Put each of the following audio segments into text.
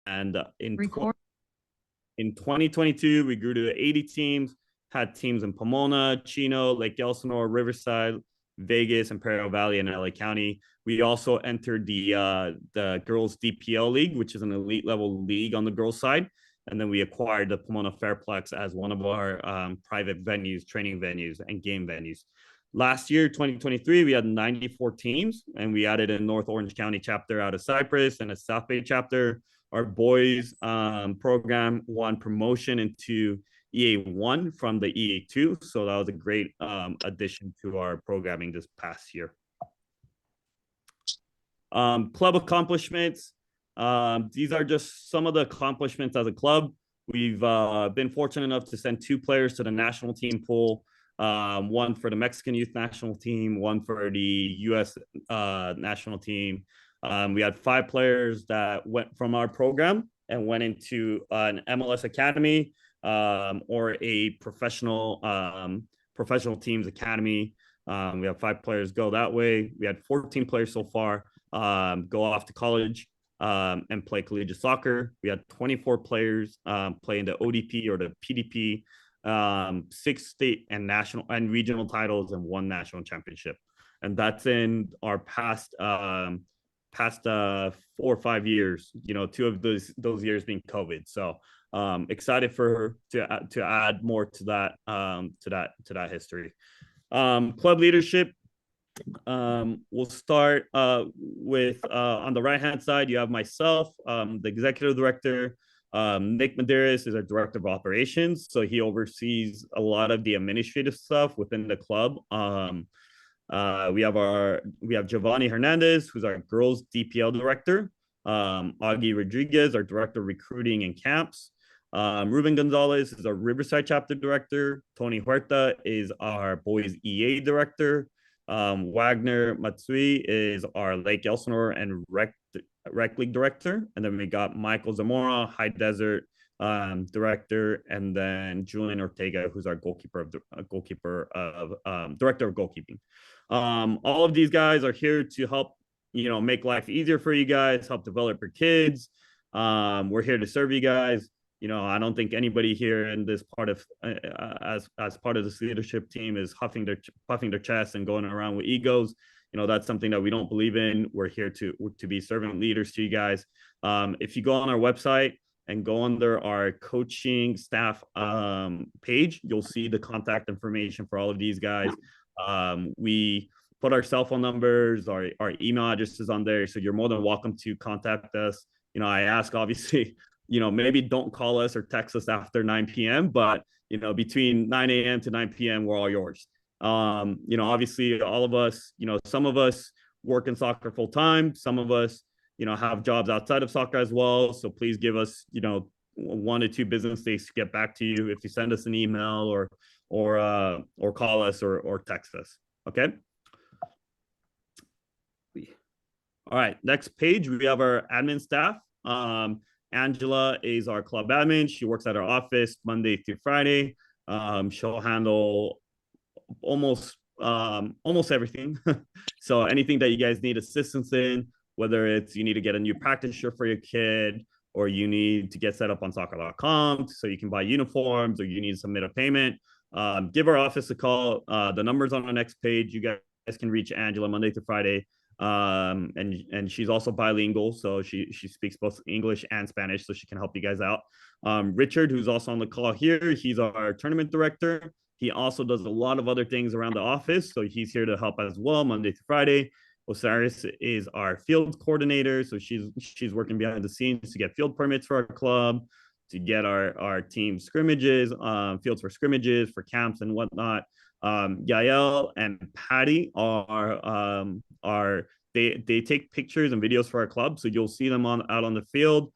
And Record. in 2022, we grew to 80 teams, had teams in Pomona, Chino, Lake Elsinore, Riverside, Vegas, Imperial Valley, and LA County. We also entered the girls DPL league, which is an elite level league on the girls side. And then we acquired the Pomona Fairplex as one of our private venues, training venues, and game venues. Last year, 2023, we had 94 teams, and we added a North Orange County chapter out of Cypress and a South Bay chapter. Our boys program won promotion into EA1 from the EA2. So that was a great addition to our programming this past year. Club accomplishments. These are just some of the accomplishments as a club. We've been fortunate enough to send 2 players to the national team pool. One for the Mexican youth national team, one for the U.S. National team. We had 5 players that went from our program and went into an MLS academy or a professional teams academy. We have 5 players go that way. We had 14 players so far go off to college and play collegiate soccer. We had 24 players play in the ODP or the PDP, 6 state and national and regional titles, and 1 national championship. And that's in our past 4 or 5 years. 2 of those years being COVID. So excited to add more to that history. Club leadership. We'll start with on the right hand side, you have myself, the executive director. Nick Medeiros is our director of operations, so he oversees a lot of the administrative stuff within the club. We have Giovanni Hernandez, who's our girls DPL director. Augie Rodriguez, our director of recruiting and camps. Ruben Gonzalez is our Riverside chapter director. Tony Huerta is our boys EA director. Wagner Matsui is our Lake Elsinore and Rec League director. And then we got Michael Zamora, High Desert director, and then Julian Ortega, who's our director of goalkeeping. All of these guys are here to help, make life easier for you guys, help develop your kids. We're here to serve you guys. I don't think anybody here in this part of as part of this leadership team is puffing their chest and going around with egos. That's something that we don't believe in. We're here to be servant leaders to you guys. If you go on our website and go under our coaching staff page, you'll see the contact information for all of these guys. We put our cell phone numbers, our email addresses on there, so you're more than welcome to contact us. I ask, obviously, maybe don't call us or text us after 9 p.m., but, between 9 a.m. to 9 p.m., we're all yours. Obviously all of us, some of us work in soccer full time. Some of us, have jobs outside of soccer as well. So please give us, 1 to 2 business days to get back to you if you send us an email or call us or text us. Okay. All right. Next page, we have our admin staff. Angela is our club admin. She works at our office Monday through Friday. She'll handle almost everything. So anything that you guys need assistance in, whether it's you need to get a new practice shirt for your kid, or you need to get set up on soccer.com so you can buy uniforms, or you need to submit a payment, give our office a call. The number's on the next page. You guys can reach Angela Monday through Friday. And she's also bilingual, so she speaks both English and Spanish, so she can help you guys out. Richard, who's also on the call here, he's our tournament director. He also does a lot of other things around the office, so he's here to help as well Monday through Friday. Osiris is our field coordinator, so she's working behind the scenes to get field permits for our club, to get our team scrimmages, fields for scrimmages, for camps and whatnot. Yael and Patty they take pictures and videos for our club, so you'll see them out on the field,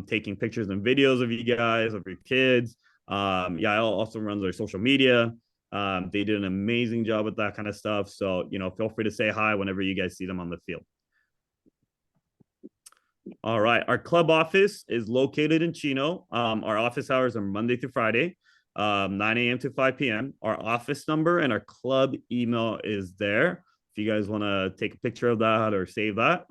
taking pictures and videos of you guys, of your kids. Yael also runs our social media. They did an amazing job with that kind of stuff, so feel free to say hi whenever you guys see them on the field. All right, our club office is located in Chino. Our office hours are Monday through Friday, 9 a.m. to 5 p.m. Our office number and our club email is there. If you guys want to take a picture of that or save that,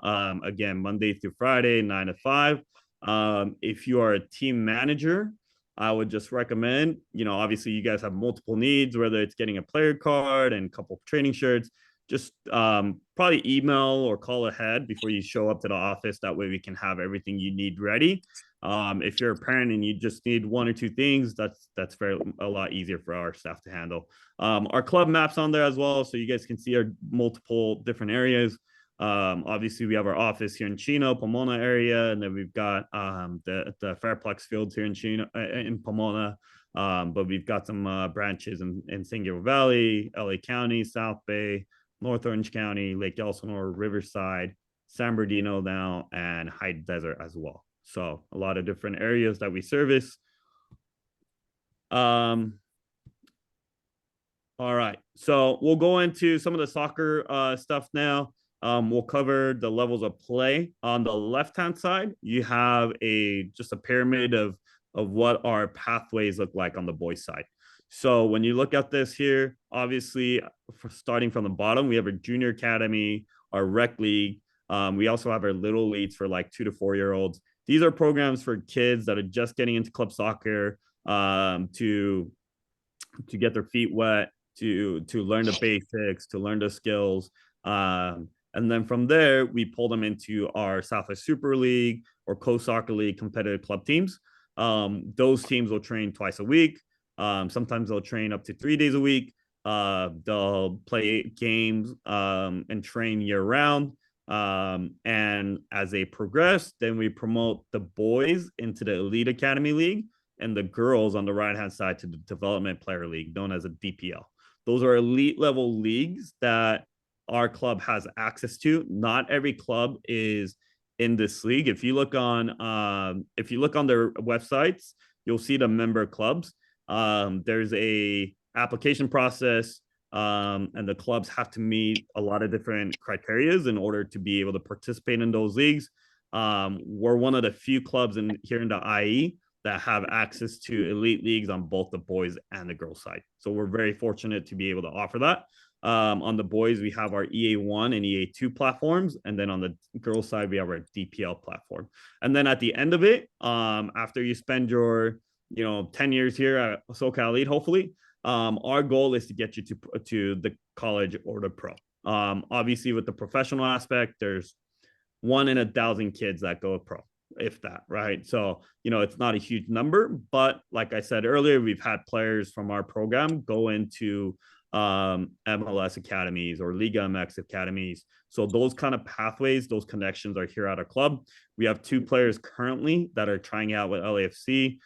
again, Monday through Friday, 9 to 5. If you are a team manager, I would just recommend, obviously you guys have multiple needs, whether it's getting a player card and a couple of training shirts, just probably email or call ahead before you show up to the office. That way we can have everything you need ready. If you're a parent and you just need one or two things, that's a lot easier for our staff to handle. Our club maps on there as well, so you guys can see our multiple different areas. Obviously, we have our office here in Chino, Pomona area, and then we've got the Fairplex Fields here in Chino, in Pomona. But we've got some branches in San Gabriel Valley, LA County, South Bay, North Orange County, Lake Elsinore, Riverside, San Bernardino now, and High Desert as well. So a lot of different areas that we service. All right, so we'll go into some of the soccer stuff now. We'll cover the levels of play. On the left-hand side, you have just a pyramid of what our pathways look like on the boys' side. So when you look at this here, obviously, starting from the bottom, we have our junior academy, our rec league. We also have our little leagues for like 2 to 4 year olds. These are programs for kids that are just getting into club soccer to get their feet wet, to learn the basics, to learn the skills. And then from there, we pull them into our Southwest Super League or Coast Soccer League competitive club teams. Those teams will train twice a week. Sometimes they'll train up to 3 days a week. They'll play games and train year round. And as they progress, then we promote the boys into the Elite Academy League and the girls on the right-hand side to the Development Player League, known as a DPL. Those are elite level leagues that our club has access to. Not every club is in this league. If you look on their websites, you'll see the member clubs. There's a application process, and the clubs have to meet a lot of different criterias in order to be able to participate in those leagues. We're one of the few clubs here in the IE that have access to elite leagues on both the boys and the girls side. So we're very fortunate to be able to offer that. On the boys, we have our EA1 and EA2 platforms. And then on the girls side, we have our DPL platform. And then at the end of it, after you spend your 10 years here at SoCal Elite, hopefully, our goal is to get you to the college or the pro. Obviously, with the professional aspect, there's 1 in 1,000 kids that go pro, if that, right? So, it's not a huge number, but like I said earlier, we've had players from our program go into MLS academies or Liga MX academies. So those kind of pathways, those connections are here at our club. We have 2 players currently that are trying out with LAFC.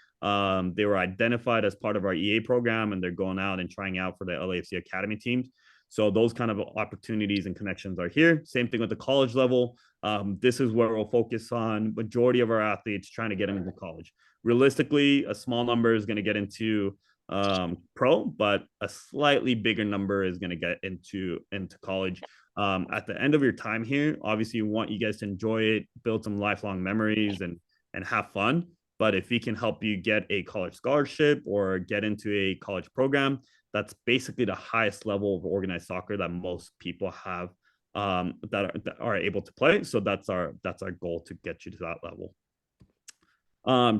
They were identified as part of our EA program, and they're going out and trying out for the LAFC academy teams. So those kind of opportunities and connections are here. Same thing with the college level. This is where we'll focus on majority of our athletes trying to get into college. Realistically, a small number is going to get into pro, but a slightly bigger number is going to get into college. At the end of your time here, obviously, we want you guys to enjoy it, build some lifelong memories, and have fun. But if we can help you get a college scholarship or get into a college program, that's basically the highest level of organized soccer that most people have that are able to play. So that's our goal, to get you to that level.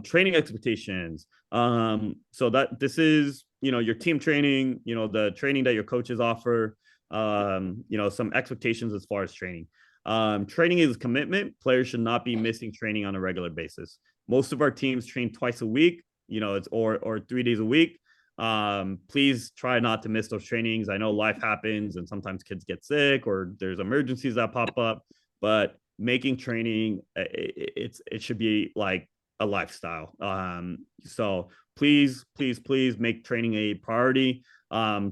Training expectations. So that this is, your team training, the training that your coaches offer, some expectations as far as training. Training is commitment. Players should not be missing training on a regular basis. Most of our teams train twice a week, it's or 3 days a week. Please try not to miss those trainings. I know life happens and sometimes kids get sick or there's emergencies that pop up, but making training, it should be like a lifestyle. So please make training a priority.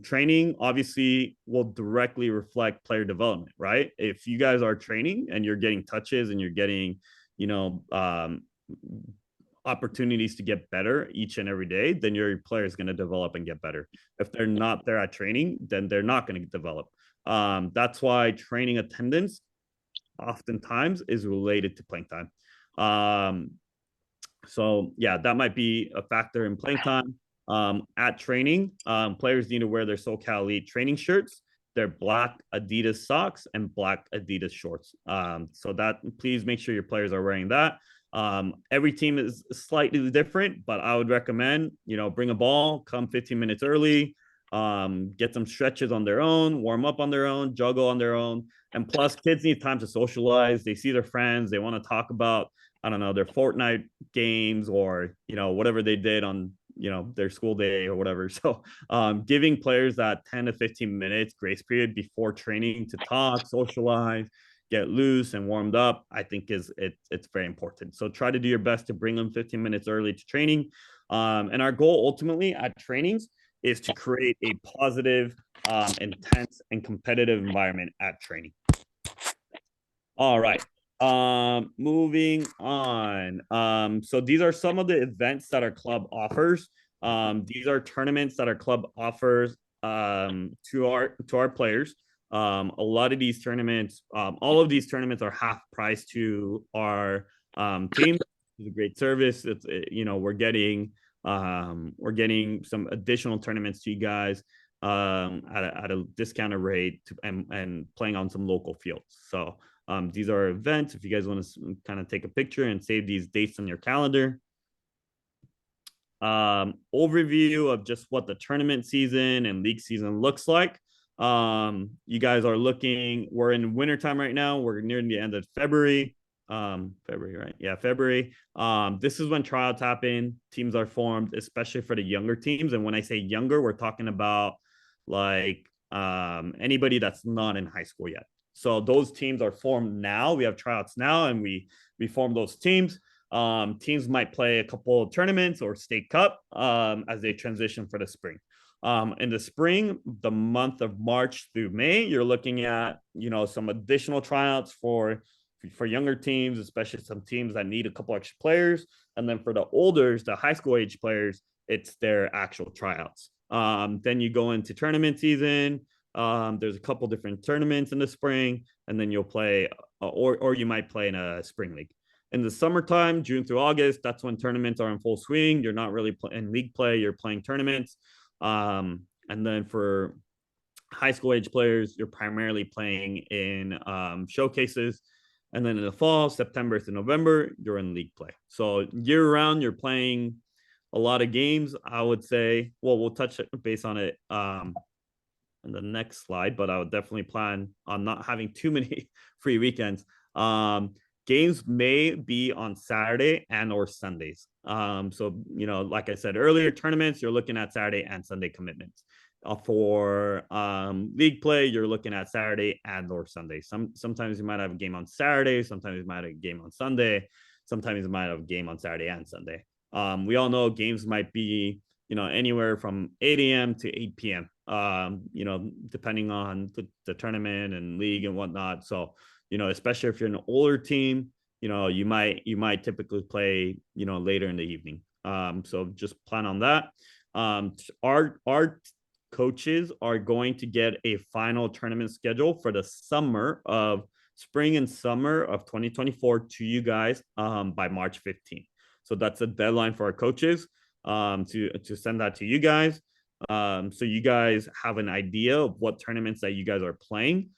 Training obviously will directly reflect player development, right? If you guys are training and you're getting touches and you're getting, opportunities to get better each and every day, then your player is going to develop and get better. If they're not there at training, then they're not going to develop. That's why training attendance oftentimes is related to playing time. So yeah, that might be a factor in playing time. At training, players need to wear their SoCal Elite training shirts, their black Adidas socks, and black Adidas shorts. So that, please make sure your players are wearing that. Every team is slightly different, but I would recommend, bring a ball, come 15 minutes early, get some stretches on their own, warm up on their own, juggle on their own. And plus, kids need time to socialize. They see their friends. They want to talk about, I don't know, their Fortnite games or, whatever they did on, their school day or whatever. So giving players that 10 to 15 minutes grace period before training to talk, socialize, get loose and warmed up, I think it's very important. So try to do your best to bring them 15 minutes early to training. And our goal ultimately at trainings is to create a positive, intense, and competitive environment at training. All right. Moving on. So these are some of the events that our club offers. These are tournaments that our club offers to our players. A lot of these tournaments, all of these tournaments are half price to our team. It's a great service. It's we're getting some additional tournaments to you guys at a discounted rate and playing on some local fields. So these are events. If you guys want to kind of take a picture and save these dates on your calendar. Overview of just what the tournament season and league season looks like. You guys are we're in wintertime right now. We're near the end of February. February, right? Yeah, February. This is when tryouts happen. Teams are formed, especially for the younger teams. And when I say younger, we're talking about like anybody that's not in high school yet. So those teams are formed now. We have tryouts now, and we form those teams. Teams might play a couple of tournaments or state cup as they transition for the spring. In the spring, the month of March through May, you're looking at some additional tryouts for younger teams, especially some teams that need a couple extra players. And then for the olders, the high school age players, it's their actual tryouts. Then you go into tournament season. There's a couple different tournaments in the spring, and then you'll play, or you might play in a spring league. In the summertime, June through August, that's when tournaments are in full swing. You're not really in league play, you're playing tournaments. And then for high school age players, you're primarily playing in showcases. And then in the fall, September to November, you're in league play. So year round, you're playing a lot of games. I would say, well, we'll touch base on it in the next slide, but I would definitely plan on not having too many free weekends. Games may be on Saturday and or Sundays. So, like I said earlier, tournaments, you're looking at Saturday and Sunday commitments. For league play, you're looking at Saturday and or Sunday. Sometimes you might have a game on Saturday. Sometimes you might have a game on Sunday. Sometimes you might have a game on Saturday and Sunday. We all know games might be, anywhere from 8 a.m. to 8 p.m., depending on the tournament and league and whatnot. So, especially if you're an older team, you might typically play, later in the evening. So just plan on that. Our coaches are going to get a final tournament schedule for the spring and summer of 2024 to you guys by March 15th. So that's a deadline for our coaches to send that to you guys. So you guys have an idea of what tournaments that you guys are playing.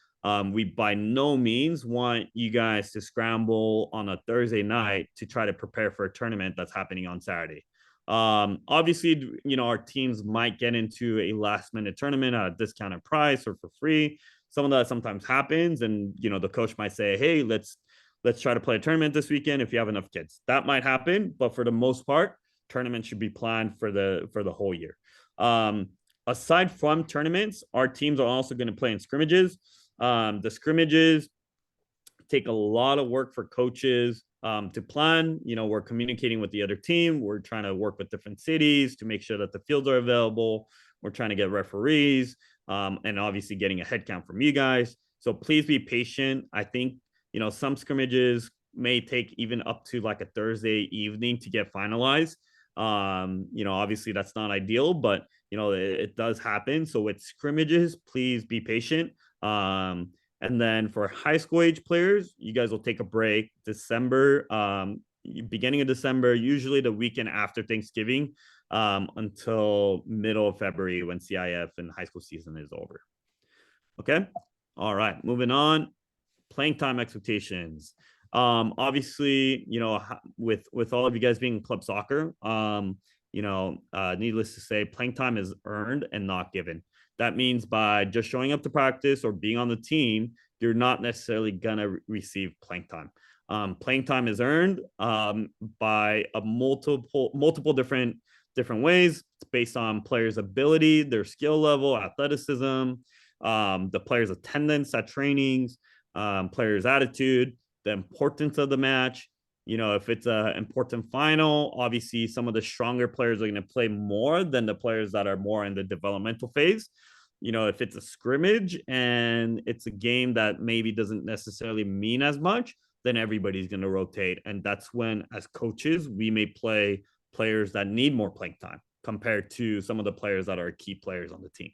We by no means want you guys to scramble on a Thursday night to try to prepare for a tournament that's happening on Saturday. Obviously, our teams might get into a last minute tournament at a discounted price or for free. Some of that sometimes happens, and the coach might say, "Hey, let's try to play a tournament this weekend if you have enough kids." That might happen, but for the most part, tournaments should be planned for the whole year. Aside from tournaments, our teams are also going to play in scrimmages. The scrimmages take a lot of work for coaches to plan. We're communicating with the other team. We're trying to work with different cities to make sure that the fields are available. We're trying to get referees and obviously getting a head count from you guys. So please be patient. I think, some scrimmages may take even up to like a Thursday evening to get finalized. Obviously that's not ideal, but it does happen. So with scrimmages, please be patient. And then for high school age players, you guys will take a break December, beginning of December, usually the weekend after Thanksgiving, until middle of February when CIF and high school season is over. Okay. All right. Moving on. Playing time expectations. Obviously, with all of you guys being in club soccer, needless to say, playing time is earned and not given. That means by just showing up to practice or being on the team, you're not necessarily gonna receive playing time. Playing time is earned by a multiple different ways. It's based on players' ability, their skill level, athleticism, the players' attendance at trainings, players' attitude, the importance of the match. If it's an important final, obviously some of the stronger players are going to play more than the players that are more in the developmental phase. If it's a scrimmage and it's a game that maybe doesn't necessarily mean as much, then everybody's going to rotate. And that's when, as coaches, we may play players that need more playing time compared to some of the players that are key players on the team.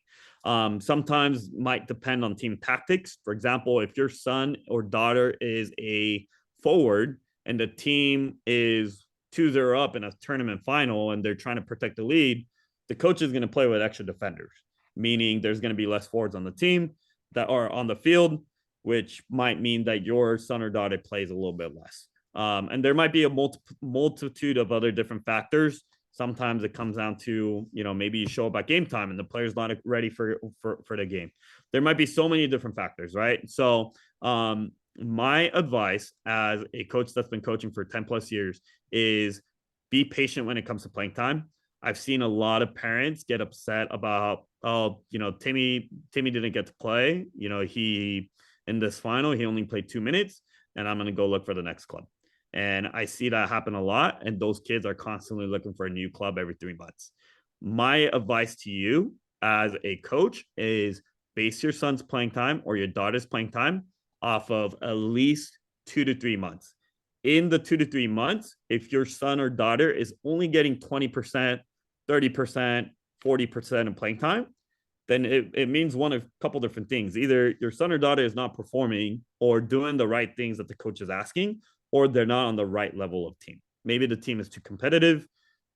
Sometimes might depend on team tactics. For example, if your son or daughter is a forward and the team is 2-0 up in a tournament final and they're trying to protect the lead, the coach is going to play with extra defenders, meaning there's going to be less forwards on the team that are on the field, which might mean that your son or daughter plays a little bit less. And there might be a multitude of other different factors. Sometimes it comes down to, maybe you show up at game time and the player's not ready for the game. There might be so many different factors, right? So my advice as a coach that's been coaching for 10 plus years is be patient when it comes to playing time. I've seen a lot of parents get upset about, Timmy didn't get to play. He in this final, he only played 2 minutes and I'm going to go look for the next club. And I see that happen a lot. And those kids are constantly looking for a new club every 3 months. My advice to you as a coach is base your son's playing time or your daughter's playing time off of at least 2 to 3 months. In the 2 to 3 months, if your son or daughter is only getting 20%, 30%, 40% of playing time, then it means one of a couple different things. Either your son or daughter is not performing or doing the right things that the coach is asking, or they're not on the right level of team. Maybe the team is too competitive,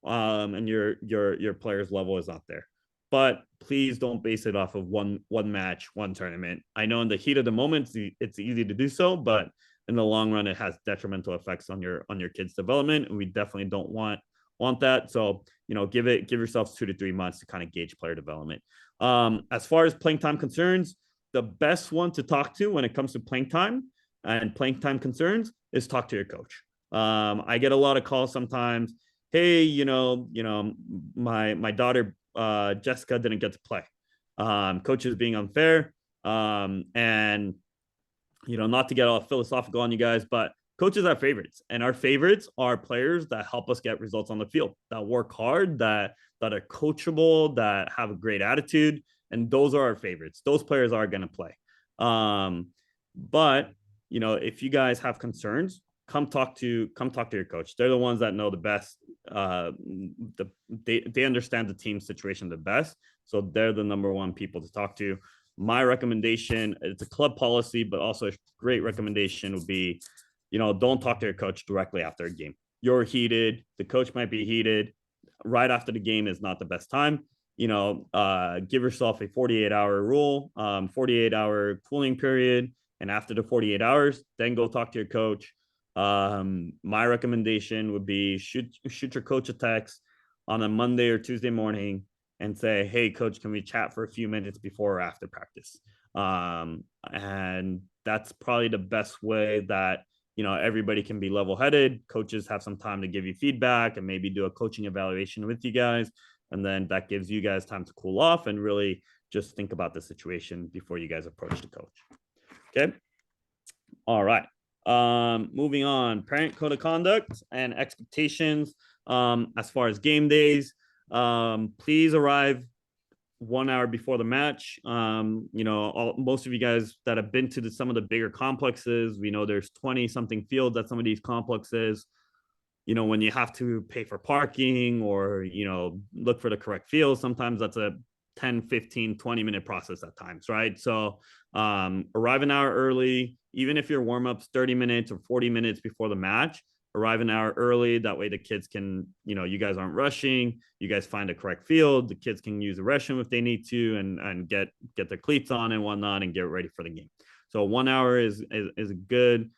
and your player's level is not there. But please don't base it off of one match, one tournament. I know in the heat of the moment, it's easy to do so, but in the long run, it has detrimental effects on your kids' development, and we definitely don't want that. So give yourselves 2 to 3 months to kind of gauge player development. As far as playing time concerns, the best one to talk to when it comes to playing time and playing time concerns is talk to your coach. I get a lot of calls sometimes. Hey, my daughter Jessica didn't get to play. Coach is being unfair. And not to get all philosophical on you guys, but coaches are favorites, and our favorites are players that help us get results on the field, that work hard, that are coachable, that have a great attitude, and those are our favorites. Those players are going to play. But if you guys have concerns, come talk to your coach. They're the ones that know the best. They understand the team situation the best, so they're the number one people to talk to. My recommendation, it's a club policy, but also a great recommendation would be, don't talk to your coach directly after a game. You're heated. The coach might be heated. Right after the game is not the best time. Give yourself a 48-hour rule, 48-hour cooling period. And after the 48 hours, then go talk to your coach. My recommendation would be shoot your coach a text on a Monday or Tuesday morning and say, hey, coach, can we chat for a few minutes before or after practice? And that's probably the best way that, everybody can be level-headed. Coaches have some time to give you feedback and maybe do a coaching evaluation with you guys. And then that gives you guys time to cool off and really just think about the situation before you guys approach the coach. Okay. All right. Moving on, parent code of conduct and expectations. As far as game days, please arrive 1 hour before the match. Most of you guys that have been to some of the bigger complexes, we know there's 20 something fields at some of these complexes. When you have to pay for parking or, look for the correct field, sometimes that's a 10, 15, 20-minute process at times, right? So arrive an hour early, even if your warm-up's 30 minutes or 40 minutes before the match, arrive an hour early. That way the kids can, you guys aren't rushing. You guys find a correct field. The kids can use the restroom if they need to and get their cleats on and whatnot and get ready for the game. So 1 hour is a good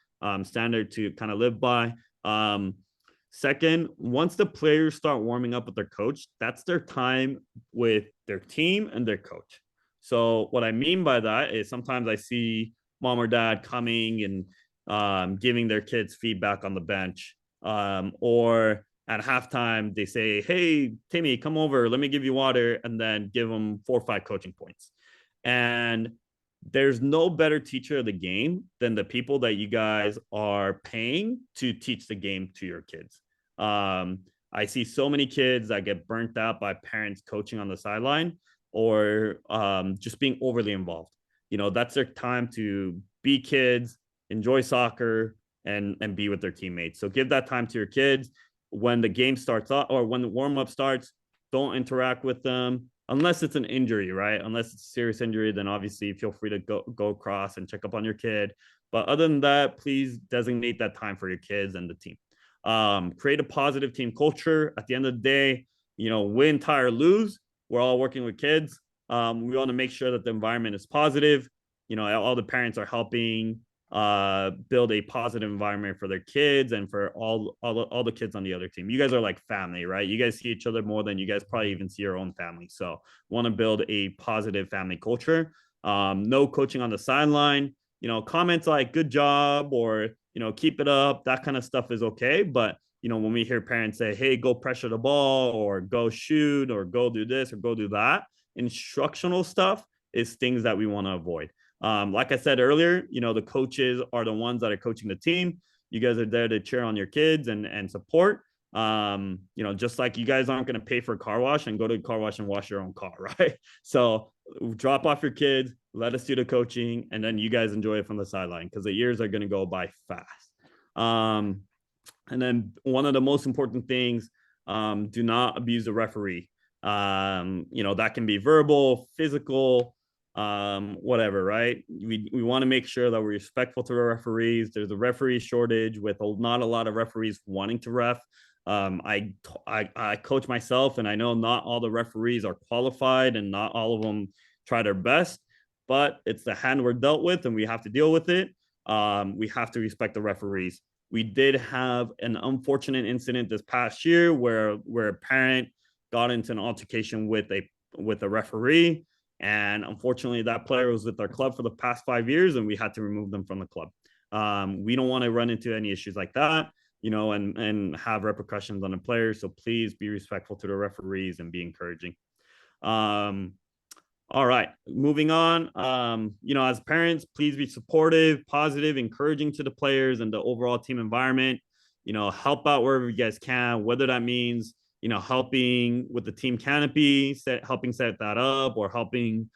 standard to kind of live by. Second, once the players start warming up with their coach, that's their time with their team and their coach. So what I mean by that is sometimes I see mom or dad coming and giving their kids feedback on the bench, or at halftime they say, "Hey, Timmy, come over. Let me give you water," and then give them 4 or 5 coaching points. And there's no better teacher of the game than the people that you guys are paying to teach the game to your kids. I see so many kids that get burnt out by parents coaching on the sideline or just being overly involved. That's their time to be kids, enjoy soccer, and be with their teammates. So give that time to your kids. When the game starts up or when the warm-up starts, don't interact with them unless it's an injury, right? Unless it's a serious injury, then obviously feel free to go across and check up on your kid. But other than that, please designate that time for your kids and the team. Create a positive team culture. At the end of the day, win, tie, or lose, we're all working with kids. We want to make sure that the environment is positive. All the parents are helping build a positive environment for their kids and for all the kids on the other team. You guys are like family, right? You guys see each other more than you guys probably even see your own family. So want to build a positive family culture. No coaching on the sideline. Comments like "good job" or "keep it up," that kind of stuff is okay. But when we hear parents say, "Hey, go pressure the ball," or "go shoot," or "go do this," or "go do that," instructional stuff is things that we want to avoid. Like I said earlier, the coaches are the ones that are coaching the team. You guys are there to cheer on your kids and support. Just like you guys aren't going to pay for a car wash and go to a car wash and wash your own car, right? So drop off your kids, let us do the coaching, and then you guys enjoy it from the sideline because the years are going to go by fast. And then one of the most important things, do not abuse the referee. That can be verbal, physical, whatever, right? We want to make sure that we're respectful to the referees. There's a referee shortage with not a lot of referees wanting to ref. I coach myself, and I know not all the referees are qualified and not all of them try their best, but it's the hand we're dealt with and we have to deal with it. We have to respect the referees. We did have an unfortunate incident this past year where a parent got into an altercation with a referee. And unfortunately, that player was with our club for the past 5 years, and we had to remove them from the club. We don't want to run into any issues like that, and have repercussions on the players. So please be respectful to the referees and be encouraging. All right, moving on. As parents, please be supportive, positive, encouraging to the players and the overall team environment. Help out wherever you guys can, whether that means helping with the team canopy, helping set that up, or helping,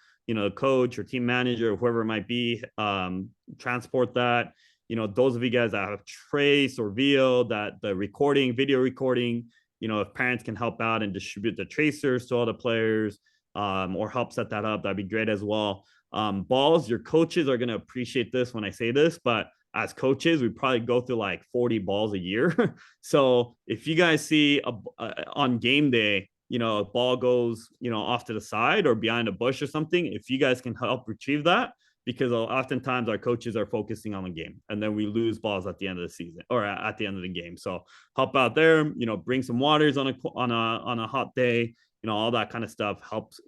coach or team manager or whoever it might be, transport that. Those of you guys that have trace or Veo, that the video recording, if parents can help out and distribute the tracers to all the players, or help set that up, that'd be great as well. Balls, your coaches are going to appreciate this when I say this, but as coaches, we probably go through like 40 balls a year. So if you guys see on game day, a ball goes, off to the side or behind a bush or something, if you guys can help retrieve that, because oftentimes our coaches are focusing on the game and then we lose balls at the end of the season or at the end of the game. So help out there, bring some waters on a hot day, all that kind of stuff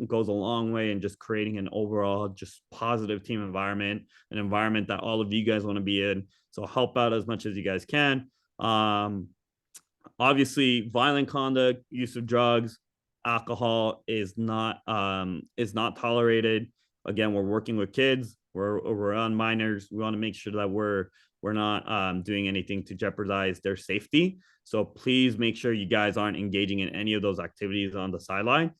goes a long way in just creating an overall just positive team environment, an environment that all of you guys want to be in. So help out as much as you guys can. Obviously, violent conduct, use of drugs, alcohol is not tolerated. Again, we're working with kids. We're on minors. We want to make sure that we're not doing anything to jeopardize their safety. So please make sure you guys aren't engaging in any of those activities on the sideline.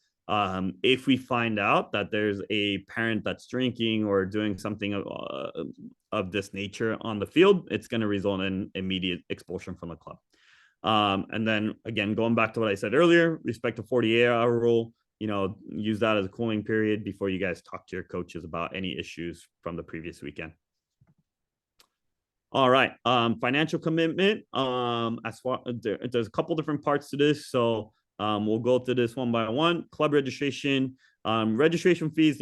If we find out that there's a parent that's drinking or doing something of this nature on the field, it's going to result in immediate expulsion from the club. And then again, going back to what I said earlier, respect the 48-hour rule. Use that as a cooling period before you guys talk to your coaches about any issues from the previous weekend. All right. Financial commitment. There's a couple different parts to this. So we'll go through this one by one. Club registration. Registration fees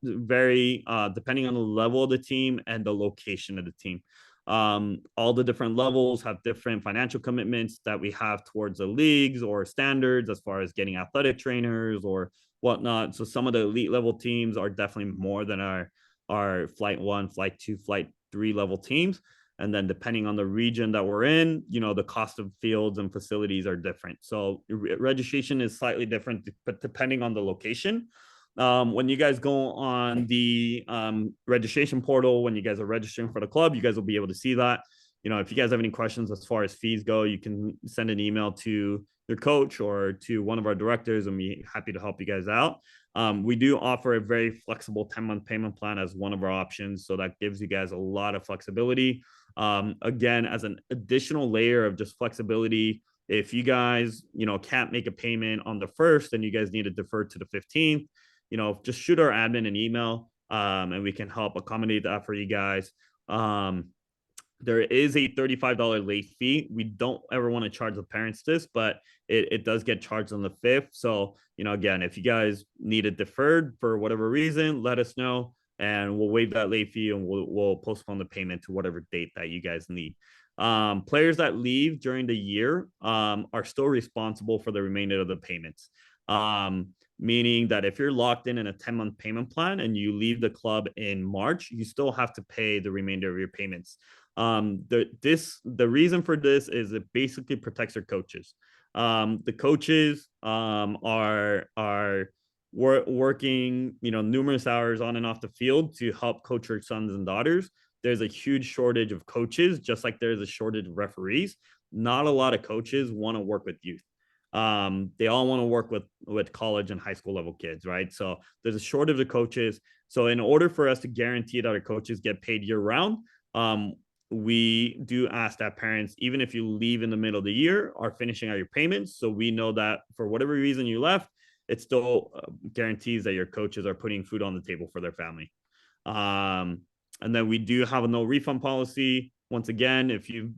vary depending on the level of the team and the location of the team. All the different levels have different financial commitments that we have towards the leagues or standards as far as getting athletic trainers or whatnot. So some of the elite level teams are definitely more than our flight 1, flight 2, flight 3 level teams. And then depending on the region that we're in, the cost of fields and facilities are different. So registration is slightly different, but depending on the location. When you guys go on the registration portal, when you guys are registering for the club, you guys will be able to see that. If you guys have any questions as far as fees go, you can send an email to your coach or to one of our directors, and we're happy to help you guys out. We do offer a very flexible 10-month payment plan as one of our options. So that gives you guys a lot of flexibility. Again, as an additional layer of just flexibility, if you guys, can't make a payment on the 1st and you guys need to defer to the 15th, just shoot our admin an email, and we can help accommodate that for you guys. There is a $35 late fee. We don't ever want to charge the parents this, but it does get charged on the 5th. So, again, if you guys need it deferred for whatever reason, let us know and we'll waive that late fee and we'll postpone the payment to whatever date that you guys need. Players that leave during the year are still responsible for the remainder of the payments. Meaning that if you're locked in a 10-month payment plan and you leave the club in March, you still have to pay the remainder of your payments. The reason for this is it basically protects your coaches. The coaches are working, numerous hours on and off the field to help coach your sons and daughters. There's a huge shortage of coaches, just like there's a shortage of referees. Not a lot of coaches want to work with youth. They all want to work with college and high school level kids, right? So there's a shortage of coaches. So in order for us to guarantee that our coaches get paid year round, we do ask that parents, even if you leave in the middle of the year, are finishing out your payments. So we know that for whatever reason you left, it still guarantees that your coaches are putting food on the table for their family. And then we do have a no refund policy. Once again, if you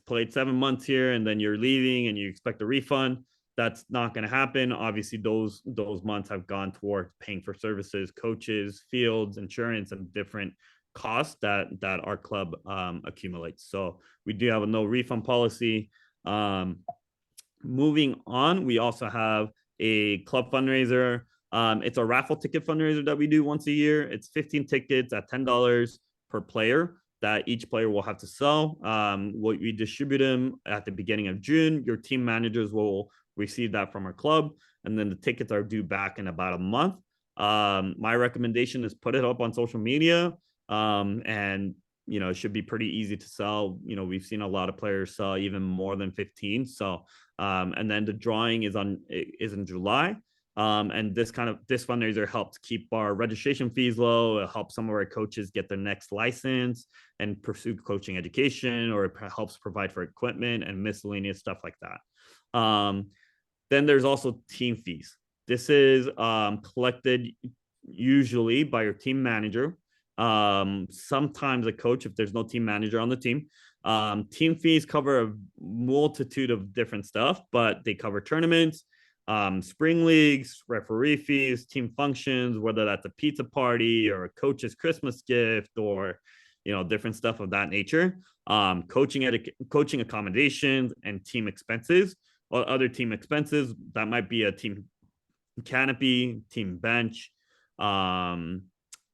played 7 months here and then you're leaving and you expect a refund, that's not going to happen. Obviously, those months have gone towards paying for services, coaches, fields, insurance, and different costs that our club accumulates. So we do have a no refund policy. Moving on, we also have a club fundraiser. It's a raffle ticket fundraiser that we do once a year. It's 15 tickets at $10 per player that each player will have to sell. We distribute them at the beginning of June. Your team managers will receive that from our club, and then the tickets are due back in about a month. My recommendation is put it up on social media, and it should be pretty easy to sell. We've seen a lot of players sell even more than 15. So, and then the drawing is in July. And this fundraiser helps keep our registration fees low. It helps some of our coaches get their next license and pursue coaching education, or it helps provide for equipment and miscellaneous stuff like that. Then there's also team fees. This is collected usually by your team manager. Sometimes a coach, if there's no team manager on the team. Team fees cover a multitude of different stuff, but they cover tournaments, spring leagues, referee fees, team functions, whether that's a pizza party or a coach's Christmas gift or different stuff of that nature. Coaching accommodations and team expenses. Or other team expenses that might be a team canopy, team bench,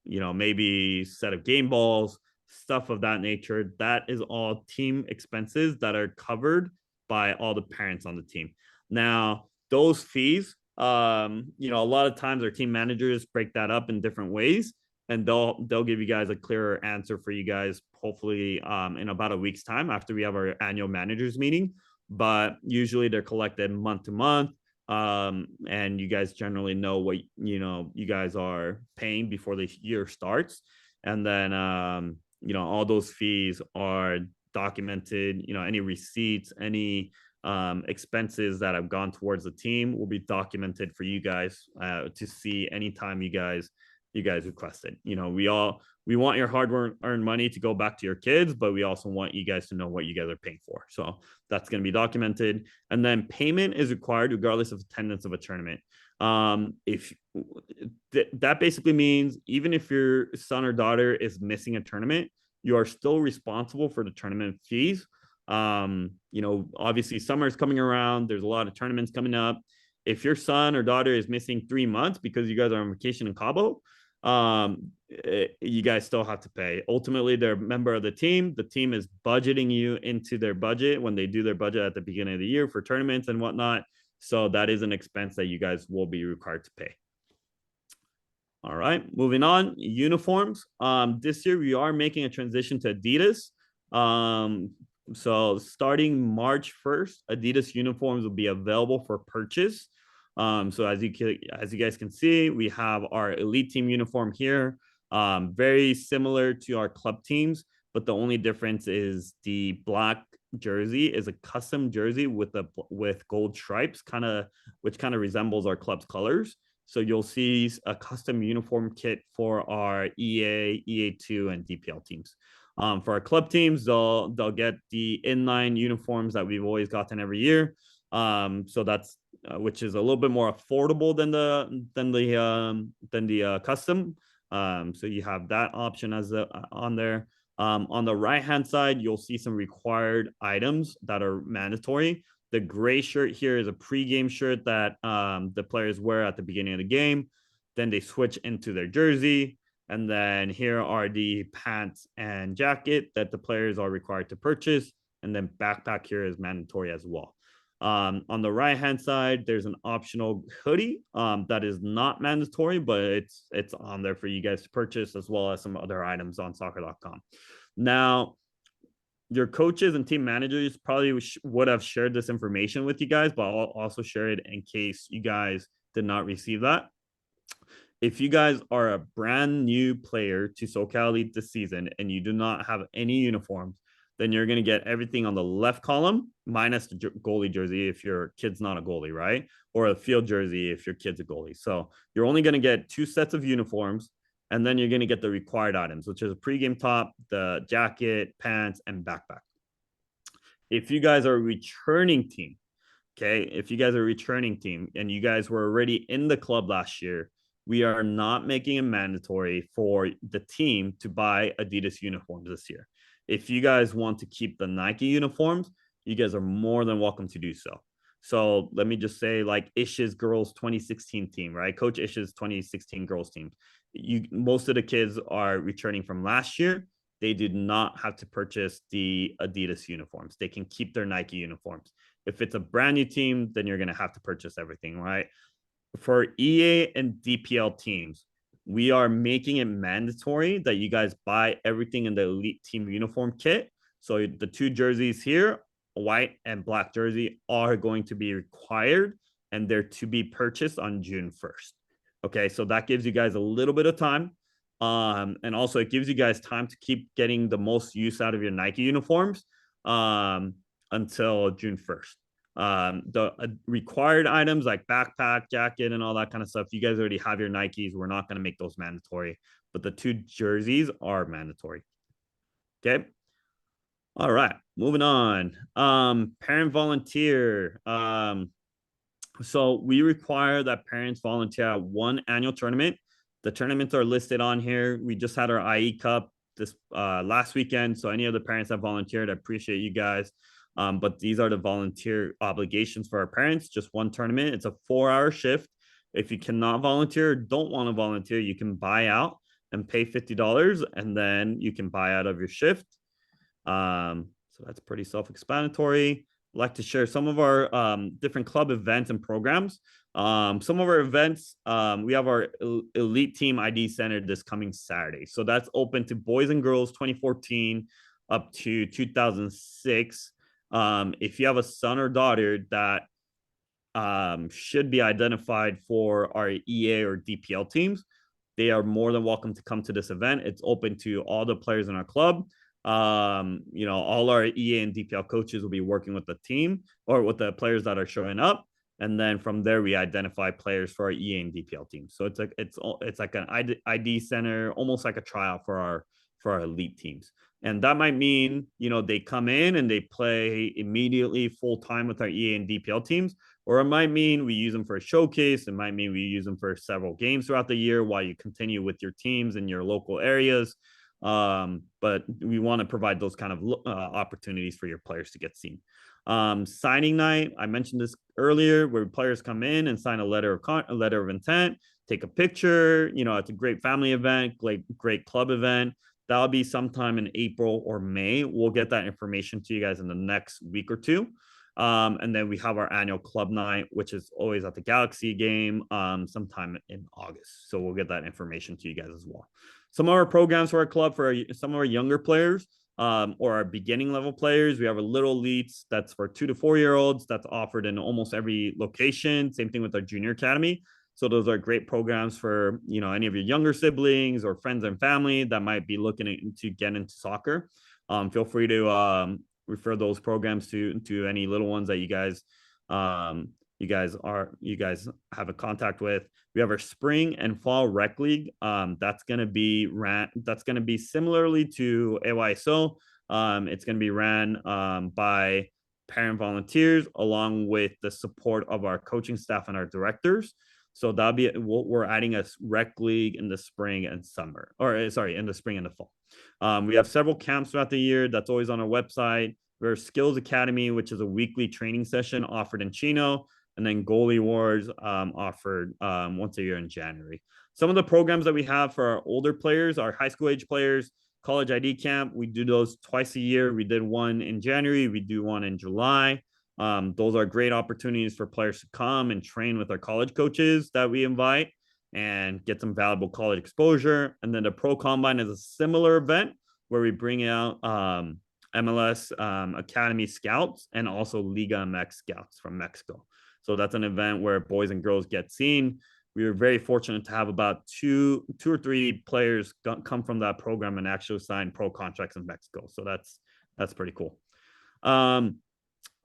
maybe set of game balls, stuff of that nature. That is all team expenses that are covered by all the parents on the team. Now, those fees, a lot of times our team managers break that up in different ways, and they'll give you guys a clearer answer for you guys, hopefully in about a week's time after we have our annual managers meeting. But usually they're collected month to month, and you guys generally know what you guys are paying before the year starts, and then all those fees are documented. Any receipts, any expenses that have gone towards the team will be documented for you guys to see anytime you guys request it. We want your hard-earned money to go back to your kids, but we also want you guys to know what you guys are paying for. So that's going to be documented. And then payment is required regardless of attendance of a tournament. That basically means even if your son or daughter is missing a tournament, you are still responsible for the tournament fees. Obviously summer is coming around. There's a lot of tournaments coming up. If your son or daughter is missing 3 months because you guys are on vacation in Cabo, you guys still have to pay. Ultimately, they're a member of the team. The team is budgeting you into their budget when they do their budget at the beginning of the year for tournaments and whatnot. So that is an expense that you guys will be required to pay. All right, moving on. Uniforms. This year we are making a transition to Adidas. So starting March 1st, Adidas uniforms will be available for purchase. So as you guys can see, we have our elite team uniform here. Very similar to our club teams, but the only difference is the black jersey is a custom jersey with gold stripes, which kind of resembles our club's colors. So you'll see a custom uniform kit for our EA, EA2, and DPL teams. For our club teams, they'll get the inline uniforms that we've always gotten every year. So that's which is a little bit more affordable than the custom. So you have that option on there. On the right hand side, you'll see some required items that are mandatory. The gray shirt here is a pregame shirt that the players wear at the beginning of the game. Then they switch into their jersey. And then here are the pants and jacket that the players are required to purchase. And then backpack here is mandatory as well. On the right-hand side, there's an optional hoodie that is not mandatory, but it's on there for you guys to purchase, as well as some other items on soccer.com. Now, your coaches and team managers probably would have shared this information with you guys, but I'll also share it in case you guys did not receive that. If you guys are a brand new player to SoCal Elite this season and you do not have any uniforms, then you're going to get everything on the left column minus the goalie jersey if your kid's not a goalie, right? Or a field jersey if your kid's a goalie. So you're only going to get 2 sets of uniforms, and then you're going to get the required items, which is a pregame top, the jacket, pants, and backpack. If you guys are a returning team, okay, if you guys are a returning team and you guys were already in the club last year, we are not making it mandatory for the team to buy Adidas uniforms this year. If you guys want to keep the Nike uniforms, you guys are more than welcome to do so. So let me just say, like Ish's girls 2016 team, right? Coach Ish's 2016 girls team. Most of the kids are returning from last year. They did not have to purchase the Adidas uniforms. They can keep their Nike uniforms. If it's a brand new team, then you're going to have to purchase everything, right? For EA and DPL teams, we are making it mandatory that you guys buy everything in the elite team uniform kit. So the 2 jerseys here, white and black jersey, are going to be required, and they're to be purchased on June 1st. Okay, so that gives you guys a little bit of time. And also it gives you guys time to keep getting the most use out of your Nike uniforms until June 1st. The required items like backpack, jacket, and all that kind of stuff, you guys already have your Nikes. We're not going to make those mandatory, but the 2 jerseys are mandatory. Okay. All right, moving on. Parent volunteer. So we require that parents volunteer at 1 annual tournament. The tournaments are listed on here. We just had our IE Cup this last weekend. So any of the parents that volunteered, I appreciate you guys. But these are the volunteer obligations for our parents. Just 1 tournament. It's a 4-hour shift. If you cannot volunteer or don't want to volunteer, you can buy out and pay $50, and then you can buy out of your shift. So that's pretty self-explanatory. I'd like to share some of our different club events and programs. Some of our events, we have our Elite Team ID Center this coming Saturday. So that's open to boys and girls 2014 up to 2006. If you have a son or daughter that should be identified for our EA or DPL teams, they are more than welcome to come to this event. It's open to all the players in our club. All our EA and DPL coaches will be working with the team or with the players that are showing up. And then from there, we identify players for our EA and DPL team. So it's like an ID center, almost like a tryout for our elite teams. And that might mean, they come in and they play immediately full time with our EA and DPL teams, or it might mean we use them for a showcase. It might mean we use them for several games throughout the year while you continue with your teams in your local areas. But we want to provide those kind of opportunities for your players to get seen. Signing night, I mentioned this earlier, where players come in and sign a letter of intent, take a picture. It's a great family event, great club event. That'll be sometime in April or May. We'll get that information to you guys in the next week or two. And then we have our annual club night, which is always at the Galaxy game, sometime in August. So we'll get that information to you guys as well. Some of our programs for our club for some of our younger players, or our beginning level players, we have a Little Elites that's for 2 to 4 year olds. That's offered in almost every location. Same thing with our junior academy. So those are great programs for any of your younger siblings or friends and family that might be looking to get into soccer. Feel free to refer those programs to any little ones that you guys have a contact with. We have our spring and fall rec league. That's gonna be similarly to AYSO. It's gonna be ran by parent volunteers along with the support of our coaching staff and our directors. So we're adding a rec league in the spring and summer, or sorry, in the spring and the fall. We have several camps throughout the year. That's always on our website. We're Skills Academy, which is a weekly training session offered in Chino, and then Goalie Wars offered once a year in January. Some of the programs that we have for our older players, our high school age players, college ID camp, we do those twice a year. We did one in January. We do one in July. Those are great opportunities for players to come and train with our college coaches that we invite and get some valuable college exposure. And then the Pro Combine is a similar event where we bring out MLS Academy scouts and also Liga MX scouts from Mexico. So that's an event where boys and girls get seen. We were very fortunate to have about two or three players come from that program and actually sign pro contracts in Mexico. So that's pretty cool.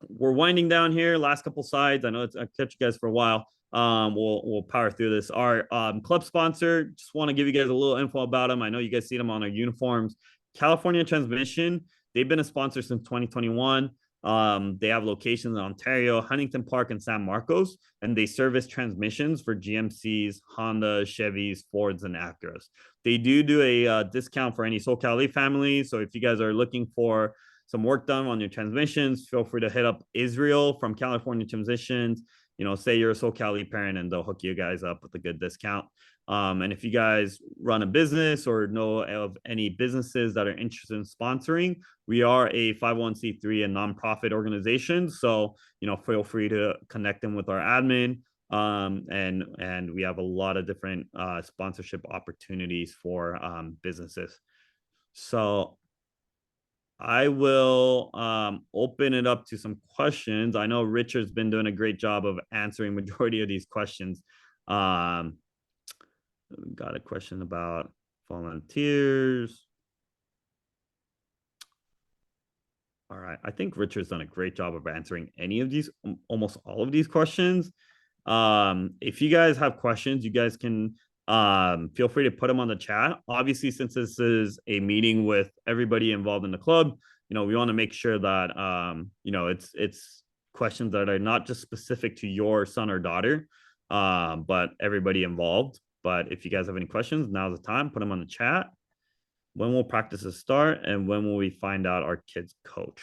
We're winding down here. Last couple sides. I know I kept you guys for a while. We'll power through this. Our club sponsor, just want to give you guys a little info about them. I know you guys see them on our uniforms. California Transmission. They've been a sponsor since 2021. They have locations in Ontario, Huntington Park, and San Marcos, and they service transmissions for GMCs, Honda, Chevys, Fords, and Acuras. They do a discount for any SoCal family. So if you guys are looking for some work done on your transmissions, feel free to hit up Israel from California Transmissions. Say you're a SoCal parent, and they'll hook you guys up with a good discount. And if you guys run a business or know of any businesses that are interested in sponsoring, we are a 501c3 and nonprofit organization. So, feel free to connect them with our admin. And we have a lot of different sponsorship opportunities for businesses. So I will open it up to some questions. I know Richard's been doing a great job of answering majority of these questions. Got a question about volunteers. All right. I think Richard's done a great job of answering almost all of these questions. If you guys have questions, you guys can feel free to put them on the chat. Obviously, since this is a meeting with everybody involved in the club, we want to make sure that it's questions that are not just specific to your son or daughter, but everybody involved. But if you guys have any questions, now's the time. Put them on the chat. When will practices start, and when will we find out our kids' coach?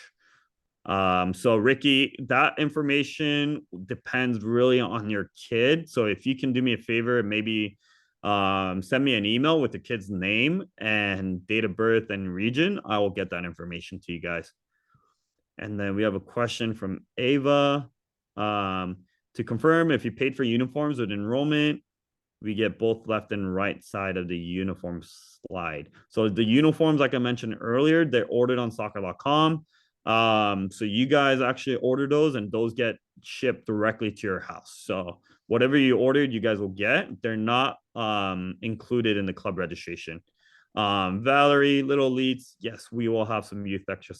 So Ricky, that information depends really on your kid. So if you can do me a favor, maybe send me an email with the kid's name and date of birth and region. I will get that information to you guys. And then we have a question from Ava. To confirm, if you paid for uniforms with enrollment, we get both left and right side of the uniform slide. So the uniforms, like I mentioned earlier, they're ordered on soccer.com. So you guys actually order those, and those get shipped directly to your house. So whatever you ordered, you guys will get. They're not included in the club registration. Valerie, Little Elites, yes, we will have some youth extra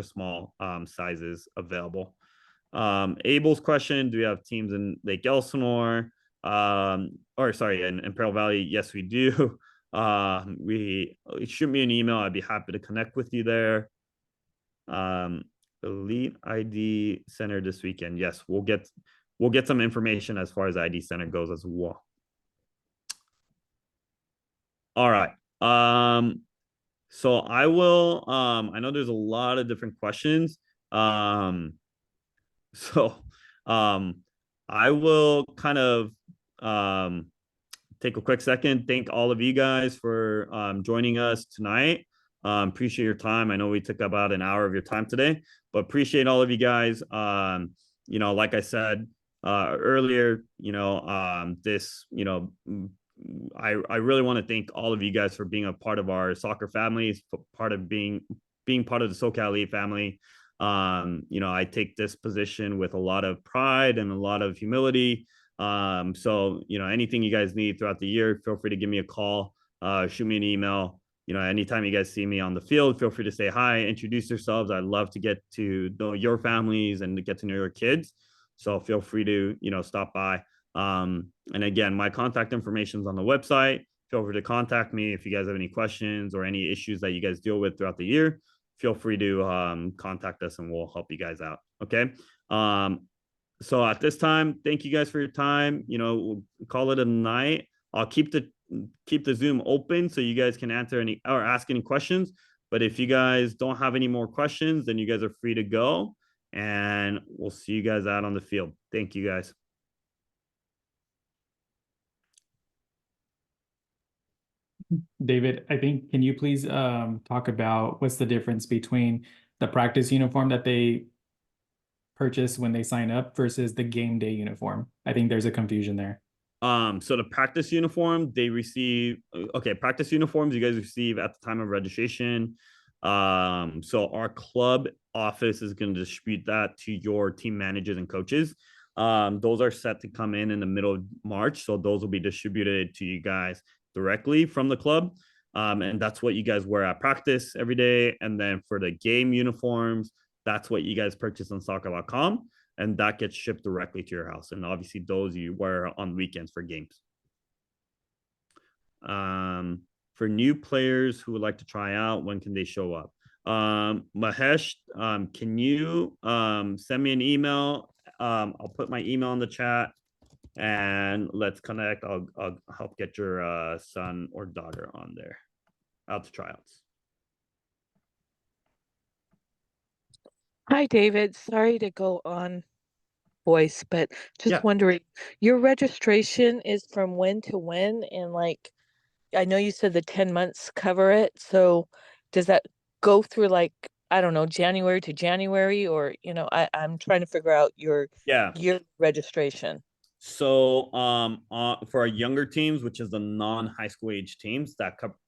small sizes available. Abel's question, do we have teams in Lake Elsinore? In Imperial Valley? Yes, we do. Shoot me an email. I'd be happy to connect with you there. Elite ID Center this weekend. Yes, we'll get some information as far as ID Center goes as well. All right. So I will. I know there's a lot of different questions. So um, I will kind of um take a quick second. Thank all of you guys for joining us tonight. Appreciate your time. I know we took about an hour of your time today, but appreciate all of you guys. Like I said earlier, this, I really want to thank all of you guys for being a part of our soccer families, part of being part of the SoCal Elite family. I take this position with a lot of pride and a lot of humility. So anything you guys need throughout the year, feel free to give me a call, shoot me an email. Anytime you guys see me on the field, feel free to say hi, introduce yourselves. I'd love to get to know your families and to get to know your kids. So feel free to, stop by. And again, my contact information is on the website. Feel free to contact me if you guys have any questions or any issues that you guys deal with throughout the year. Feel free to contact us and we'll help you guys out. Okay. So at this time, thank you guys for your time. We'll call it a night. I'll keep the Zoom open so you guys can answer any or ask any questions. But if you guys don't have any more questions, then you guys are free to go. And we'll see you guys out on the field. Thank you guys. David, I think, can you please talk about what's the difference between the practice uniform that they purchase when they sign up versus the game day uniform? I think there's a confusion there. So the practice uniform they receive, okay, practice uniforms you guys receive at the time of registration. So our club office is going to distribute that to your team managers and coaches. Those are set to come in the middle of March, so those will be distributed to you guys directly from the club. And that's what you guys wear at practice every day. And then for the game uniforms, that's what you guys purchase on soccer.com, and that gets shipped directly to your house. And obviously, those you wear on weekends for games. For new players who would like to try out, when can they show up? Mahesh, can you send me an email? I'll put my email in the chat and let's connect. I'll help get your son or daughter on there out to tryouts. Hi, David. Sorry to go on voice, but just Yeah. wondering, your registration is from when to when? And like, I know you said the 10 months cover it. So does that go through like, I don't know, January to January, or, I'm trying to figure out your Yeah. year registration. So, for our younger teams, which is the non-high school age teams,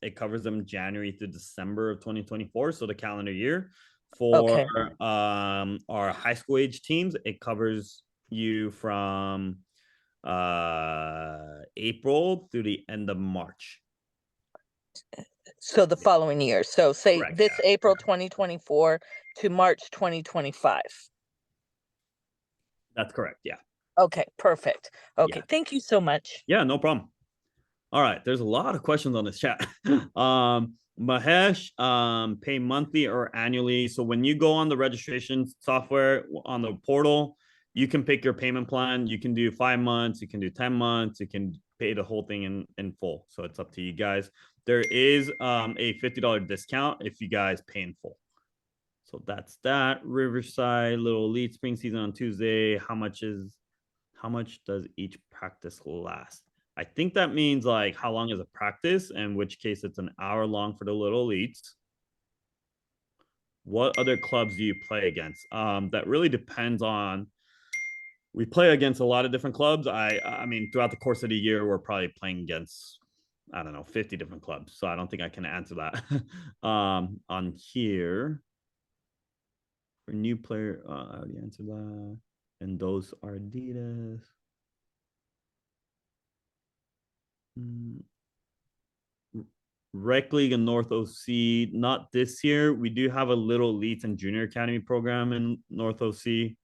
it covers them January through December of 2024, so the calendar year. For Okay. our high school age teams, it covers you from April through the end of March. So the following year. So say Correct, this yeah. April 2024 to March 2025. That's correct, yeah. Okay, perfect. Okay, Yeah. thank you so much. Yeah, no problem. All right, there's a lot of questions on this chat. Mahesh, pay monthly or annually. So when you go on the registration software on the portal, you can pick your payment plan. You can do 5 months, you can do 10 months, you can pay the whole thing in full. So it's up to you guys. There is a $50 discount if you guys pay in full. So that's that. Riverside, Little Elite spring season on Tuesday. How much does each practice last? I think that means like how long is a practice, in which case it's an hour long for the Little Elites. What other clubs do you play against? That really depends on. We play against a lot of different clubs. I mean, throughout the course of the year, we're probably playing against, I don't know, 50 different clubs. So I don't think I can answer that. On here, for new player, I already answered that. And those are Adidas. Rec League and North OC, not this year. We do have a little Elites and Junior Academy program in North OC.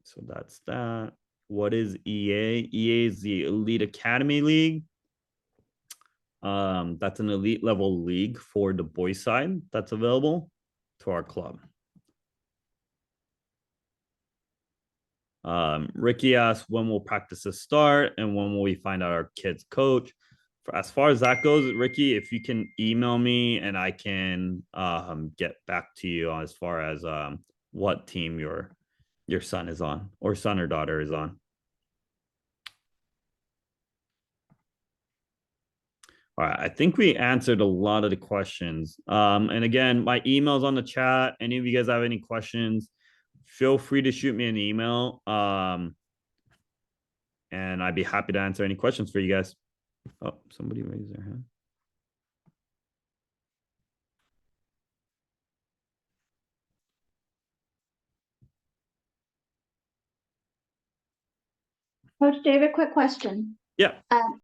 So that's that. What is EA? EA is the Elite Academy League. That's an elite level league for the boys side that's available to our club. Ricky asked when will practices start and when will we find out our kids coach. as far as that goes, Ricky, if you can email me and I can get back to you as far as what team your son is on, or son or daughter is on. All right, I think we answered a lot of the questions. And again, my email's on the chat. Any of you guys have any questions, feel free to shoot me an email. And I'd be happy to answer any questions for you guys. Oh, somebody raised their hand. Coach David, quick question. Yeah.